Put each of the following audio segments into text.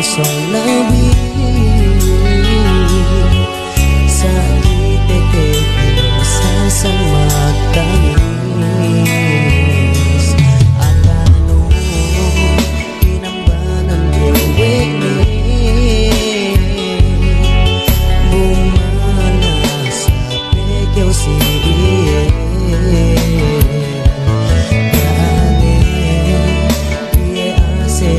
isong labi sa itik sa magtamis at ano pinambanan dewek ni bumala sa pekyaw siya gani iye ase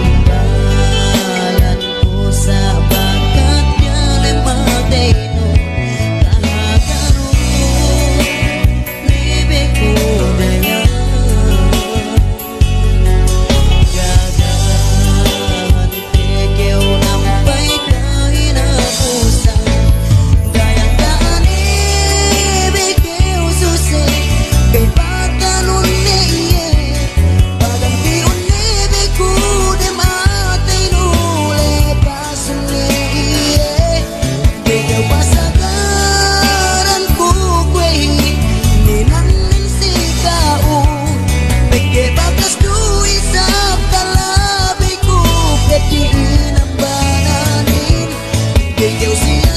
tambalan ko sa bakat yan ay matino kahagaro libig ko daya gagahan tekew nampay kahinapusan gayang kaan ibig kew susi kay pagkanon ni iye pagampiun ibig ko di matay nuli pasun ni iye ikaw pasagaran ko kway ninanin si kao peke bakas ko isap talabi ko peke inang bananin ikaw siya